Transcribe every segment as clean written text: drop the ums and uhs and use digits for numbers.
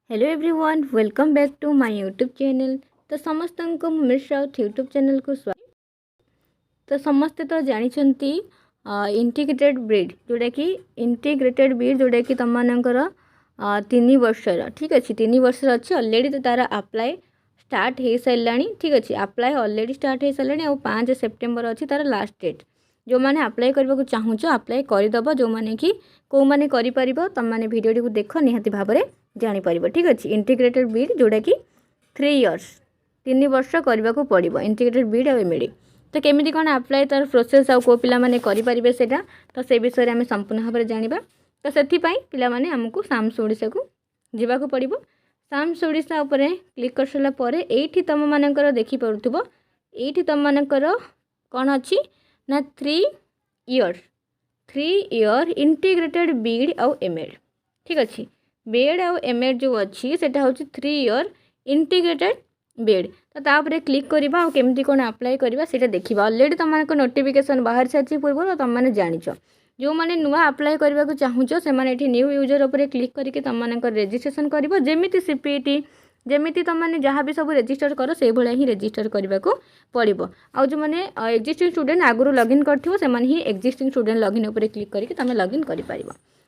Hello everyone, welcome back to my YouTube channel. तो समस्त को मिस राउत यूट्यूब चैनल को स्वागत। तो समस्ते तो जानते इंटीग्रेटेड ब्रीड जोटा कि इंटीग्रेटेड ब्रीड जोटा कि तुम मानकर 3 वर्षर ठीक अच्छे 3 वर्षर अच्छी अलरेडी तो तार अप्लाई स्टार्ट हो सारा ठीक अच्छे अप्लाई अलरेडी स्टार्ट हो सारा 5 सेप्टेम्बर अच्छी तार लास्ट डेट। जो मैंने अप्लाई करने को चाहूच अप्लाई करदेव जो मैंने कि कौ मैंने कर तुम मैंने भिडियो को देख निहाती भाव में जापर ठीक अच्छे। इंटीग्रेटेड बीड जोटा कि 3 इयर्स 3 वर्ष करने को पड़ो इंटीग्रेटेड बीड और एमएडी। तो केमी कौन अप्लाई तार प्रोसेस आउ को पाने करेंगे सेटा तो से विषय में आम संपूर्ण भाव में जाना। तो से पाने आमको साम्स ओडिशा को जावाक पड़ो। साम्स ओडिशा उपरे क्लिक कर सारापर ये तुम मानकर देखिपे ये तुम मानकर कौन अच्छी ना 3 इयर इंटीग्रेटेड बीड आउ एमएड ठीक अच्छे। बीएड आउ एमएड जो अच्छी सेटा हूँ 3 इयर इंटीग्रेटेड बीएड। तो तापर क्लिक करवा और केमती कौन अप्लाई करवा सेटा देखा। अलरेडी तुम नोटिफिकेशन बाहर सारी पूर्व तुम मैंने जाच जो मैंने नुआ अप्लाई करने को चाहूच से न्यू यूजर उपर क्लिक करके तुम रजिस्ट्रेशन कर जमी सीपीटी जमी तुम मैंने जहाँ भी सब रजिस्टर कर से भाया ही रजिस्टर करने को पड़ो। आ जो मैंने एक्जिस्टिंग स्टूडेंट आगुरी लगइन कर ही एक्जिस्टिंग स्टूडेंट लगइन उपर क्लिक करके तुम लगइन कर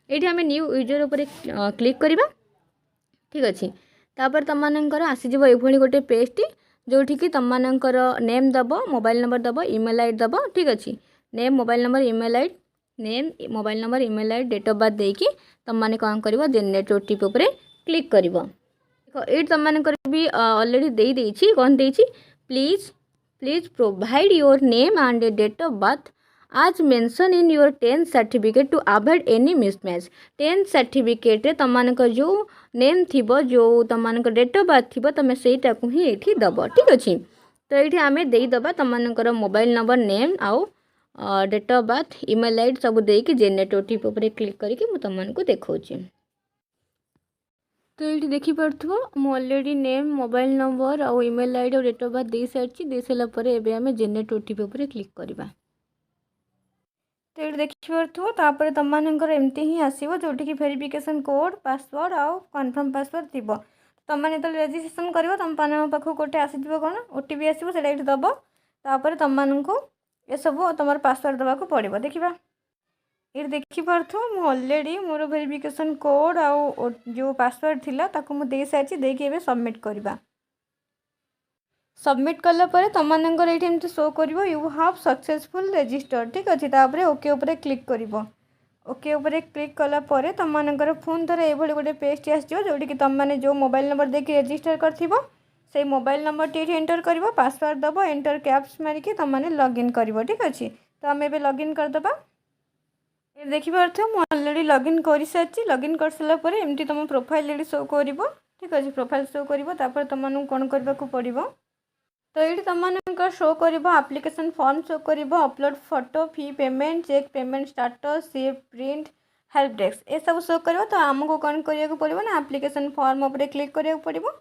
ये आम न्यू यूजर उपर क्लिक करवा ठीक अच्छे। तापर तुम मानकर आसीज ये गोटे पेजटी जोटि कि तुम मानकर नेम दब मोबाइल नंबर दब इमेल आईडी दब ठीक अच्छे। Name mobile number email ID name mobile number email ID date of birth देकी तुम मैंने कौन कर जेनेरेट ओटीपी उपर क्लिक कर ये तुम मानकर भी अलरेडी देदेछि कौन देछि please please provide your name and date of birth as mention in your 10th certificate to avoid any mismatch. 10th certificate तुम मानक जो नेम थी जो तुम मानक डेट ऑफ बर्थ थी तुम से ही ये दब ठीक अच्छे। तो ये आम देदबा तुम मानकर मोबाइल नंबर नेम आउ date of birth email ID सब देकी जेनेरेट ओटीपी उपर क्लिक करके तुमको देखा। तो ये देखिपो अलरेडी नेम मोबाइल नंबर आउ इमेल आईडी और डेट ऑफ बर्थ दे सारी दे सारापर एवं आम जेनेरेट ओटीपी उपर क्लिक करवा। तो ये देखिपो तुम मानकर एमती ही आसो जोटि कि वेरिफिकेशन कोड पासवर्ड आउ कन्फर्म पासवर्ड थी तुम मैंने जो रजिस्ट्रेशन कर तुम पाख गोटे आसो कौन ओटीपी आसो से दब तापर तुम मानक ये सब तुम पासवर्ड देवाक पड़ो। देखा ये देखिपो अलरेडी मोर वेरिफिकेशन कोड आउ जो पासवर्ड थिला ताको मु दे सारी देकी सबमिट करवा। सबमिट कलापर तुम मानकर ये शो कर यू हाव सक्सेसफुल रजिस्टर ठीक अच्छे। तापर ओके उपर क्लिक कर ओके उपर क्लिक कलापर तुम मानकर फोन थर ये गोटे पेज आसो जोटि कि तुम मैंने जो मोबाइल नंबर देके रजिस्टर कर मोबाइल नंबर टी एंटर कर पासवर्ड दब एंटर कैप्स मारिकी तुम मैंने लॉगिन कर ठीक अच्छे। तो आम ए लॉगिन करदबा। ये देखिपो मुझे अलरेडी लॉगिन कर सारी लॉगिन कर सारापर एमती तुम प्रोफाइल ये शो कर ठीक अच्छे। प्रोफाइल शो कर तुम कौन करने को पड़ो। तो ये तुम मानकर शो कर एप्लिकेशन फॉर्म शो कर upload photo fee payment cheque payment status save print help desk ये सब शो कर। तो आमको कौन करने पड़ो ना एप्लिकेशन फॉर्म उपर क्लिक करने पड़ो।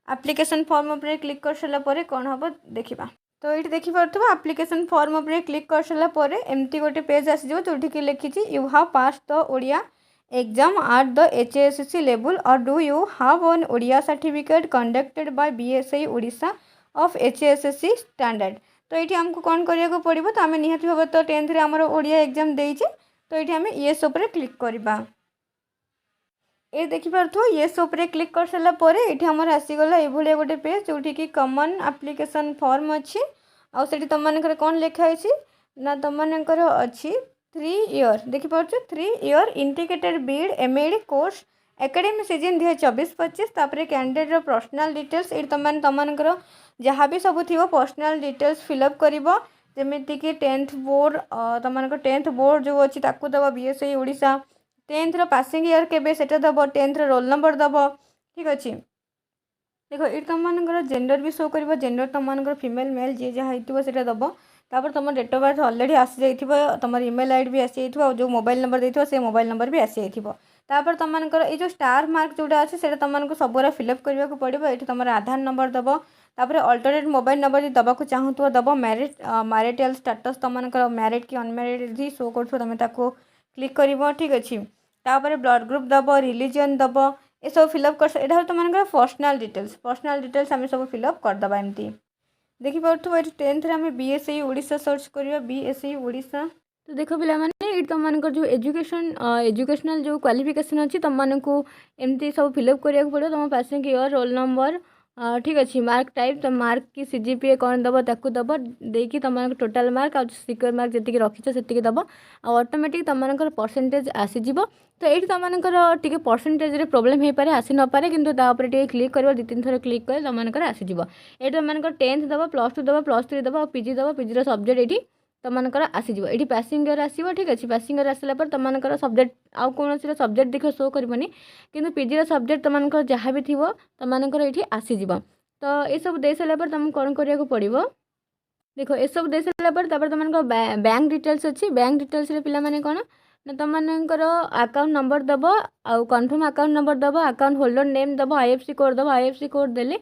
एप्लिकेशन फॉर्म उपर क्लिक कर सारापर कौन हम देखा। तो ये देखिपो एप्लिकेशन फॉर्म उपर क्लिक कर सारापर एमती गोटे पेज आसो जोटि कि लिखी you have pass the Odia exam at the HSC level or do you have an Odia certificate conducted by BSI Odisha of HSC standard. तो ये आमको कौन करने पड़ो। तो आम निहाती भाव तो 10th आमर ओडिया एग्जाम देचे। तो ये आम येस उपर क्लिक करवा। ये देखिपो येस उपर क्लिक कर सारापर ये आमर आसीगला ये गोटे पेज जोटि कि कॉमन एप्लिकेशन फॉर्म अच्छी आउ से तुम मानकर कौन लिखाई ना तुम मानकर अच्छी 3 इयर देखिपे 3 year integrated BEd MEd course academic session 2024-25 तापर कैंडिडेट पर्सनल डिटेल्स ये तुम मानकर जहाँ भी सब थी पर्सनल डिटेल्स फिलअप कर जमीती कि 10th बोर्ड तुम 10th बोर्ड जो अच्छी ताकू दब BSI Odisha 10th passing year केबे सेटा दब 10th रोल नंबर दब ठीक अच्छे। देखो ये तुम मानकर जेंडर भी शो कर जेंडर तुम मानकर फीमेल मेल जी जहाँ होता दब। तापर तुम डेट ऑफ बर्थ अलरेडी आसी जाइए तुम इमेल आईडी भी आसी जाइए जो मोबाइल नंबर देथिबो से मोबाइल नंबर भी आसी जाइए। तापर तुम मानकर ये जो स्टार मार्क जोटा अच्छे से तुमको सबूरा फिलअप करने को पड़ो। ये तुम आधार नंबर दब तापर अल्टरनेट मोबाइल नंबर दबा को चाहूँ दब मैरिटल स्टेटस तुम मैरिड कि अनमैरिड शो कर तुम क्लिक कर ठीक अच्छे। तापर ब्लड ग्रुप दब रिलीजन दब ये सब फिलअप कर एटा तुम पर्सनाल डिटेल्स आम सब फिलअप करदे एमती देखिपे ये 10th आम बीएसई ओडिशा सर्च करवा बीएसई ओडिशा। तो देख पिला माने तुम जो एजुकेशनल जो क्वालिफिकेशन अच्छी तुमको एमती सब फिलअप करा पड़ो तुम पासिंग ईयर रोल नंबर ठीक अच्छे मार्क टाइप तो मार्क की सीजीपीए कौन दब ताकू दब देकी तुम टोटाल मार्क आ सिक्योर मार्क जी रखीच से दब ऑटोमेटिक तुम परसेंटेज आसीज तो ये तुम परसेंटेज प्रोब्लेम हो पारे आसी न पारे किंतु तापर टे क्लिक कर 2-3 थर क्लिक कर तुम आसीज ये तुम 10th दब +2 दब +3 दब पीजी दब पीजी सब्जेक्ट ये तुमकर आसीज ये पासिंग ईयर आसो ठीक अच्छे पासिंग ईयर आसला तुमकर सब्जेक्ट आउ कौन सब्जेक्ट देख शो करनी कि पीजी सब्जेक्ट तुमको जहाँ भी थी तुमकर ये आसीज तो ये सब दे सारापर तुमको कौन करा पड़ो देख ये सब दे सारापर तुम बैंक डिटेल्स अच्छी बैंक डिटेल्स पे कौन ना तुमकर अकाउंट नंबर दब आउ कन्फर्म अकाउंट नंबर दब अकाउंट होल्डर नेम दब आईएफसी कोड दब आईएफसी कोड देले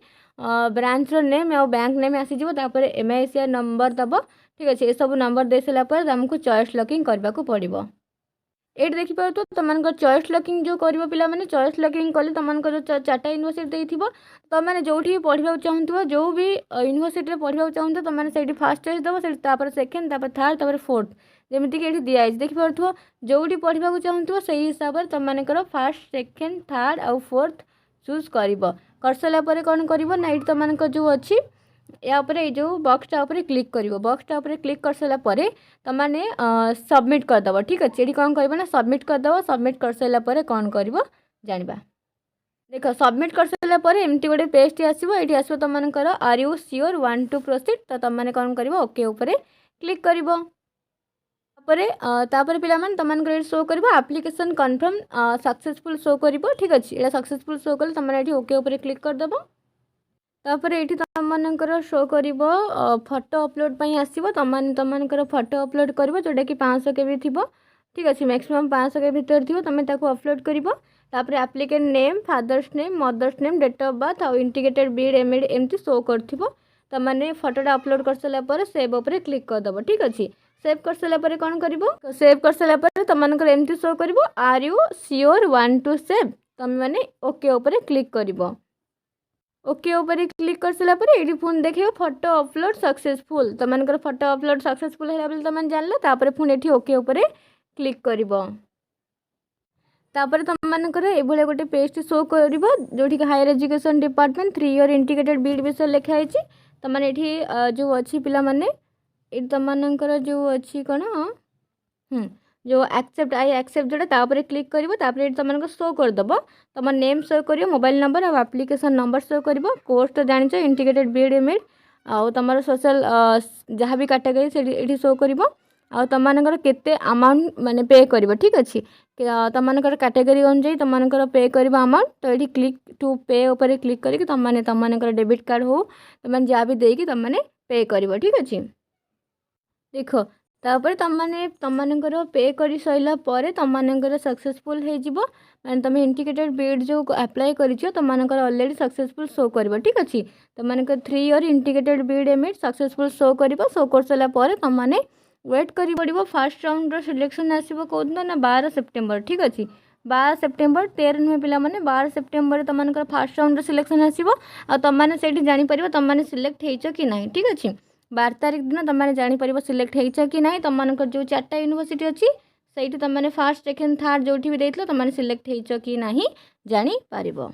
ब्रांच नेम और बैंक नेम आसीज एमआईसीआर नंबर दब ठीक अच्छे ये सब नंबर दे सारापर तुमको चॉइस लॉकिंग करने को पड़ो ये देखिए तो तुम चॉइस लॉकिंग जो कर पिला माने चॉइस लॉकिंग कले तुमको जो 4टा यूनिवर्सिटी देव तुमने जो भी पढ़ा चाहूँ जो भी यूनिवर्सिटी पढ़ा चाहूँ तुमने से फास्ट चॉइस दब से सेकेंड थर्ड 4th जमीक ये दिखाई देखिपो जो पढ़ा चाहूँ से हिसाब से तुमको फास्ट सेकेंड थर्ड आउ 4th चूज कर सारापर कौन कर ये तुमको जो अच्छी यापर जो बक्सटा क्लिक कर बक्सटा क्लिक कर सारापर तुमने सबमिट करदेव ठीक अच्छे ये कौन कर सबमिट करदेव सबमिट कर सारापर कौन कर जाना देख सबमिट कर सारापर एमती गोटे पेज आसो ये आसो तुमकर are you sure want to proceed तो तुमने कौन कर ओके उपर क्लिक कर तापर पे तुम शो कर एप्लिकेशन कन्फर्म सक्सेसफुल शो कर ठीक अच्छे ये सक्सेसफुल शो कले तुमने ओके उपर क्लिक करदेव तापर ये तुमकर शो कर फोटो अपलोड पर आसो तुमकर फोटो अपलोड कर जोटा कि 500 KB थी ठीक अच्छे मैक्सिमम 500 KB भीतर थी तुम अपलोड कर applicant name father's name mother's name date of birth आउ इंटीग्रेटेड बीएड एमएड एमती शो कर तुमने फोटोटा अपलोड कर सारापर सेव उपर क्लिक करदेव ठीक अच्छे सेव कर सारापर कौन कर सेव कर सारापर तुमको एमती शो कर are you sure want to save तुम मैंने ओके उपर क्लिक कर ओके उपर क्लिक कर सारापर ये पुणी देखे फोटो अपलोड सक्सेसफुल तुमको फोटो अपलोड सक्सेसफुल है तुम जान तापर पुणी ये ओके उपर क्लिक कर तापर तुमको ये गोटे पेज शो कर जो higher education department 3 year integrated BEd विषय लिखाई तुमने ये जो अच्छी पिला माने तुमकर जो अच्छी कौन जो एक्सेप्ट आई एक्सेप्ट जोटा तापर क्लिक कर तुमको शो करदेव तुम नेम शो कर मोबाइल नंबर और एप्लिकेशन नंबर शो कर कोर्स तो जान इंटीग्रेटेड बीएड एमएड आउ तुम सोशल जहाँ भी कैटेगरी से शो कर तुमको केते अमाउंट माने पे कर ठीक अच्छे तुमको कैटेगरी अनुसार तुमको पे कर अमाउंट तो ये क्लिक टू पे उपर क्लिक करके तुमको डेबिट कार्ड हो तुम जहाँ भी देकी तुमने पे कर ठीक अच्छे देख तापर तुमको पे कर सारा तुमको सक्सेसफुल हो तुम इंटीग्रेटेड बीएड जो अप्लाई कर तुमको ऑलरेडी सक्सेसफुल शो कर ठीक अच्छे तुमको 3 year integrated BEd MEd successful show कर सारापर तुमने वेट करी पड़ो फास्ट राउंड सिलेक्शन आसो कौन ना 12 सेप्टेम्बर ठीक अच्छे 12 सेप्टेम्बर 13 नुहे पिला माने 12 सेप्टेम्बर तुमको फास्ट राउंड सिलेक्शन आसो तुमने से जापर तुमने सिलेक्ट हो कि ना ठीक अच्छे 12 तारीख दिन तुमने जापर सिलेक्ट हो कि ना तुमको जो 4टा यूनिवर्सिटी अच्छी से तुमने फास्ट सेकेंड थर्ड जो भी देते तुमने सिलेक्ट हो कि ना जापर।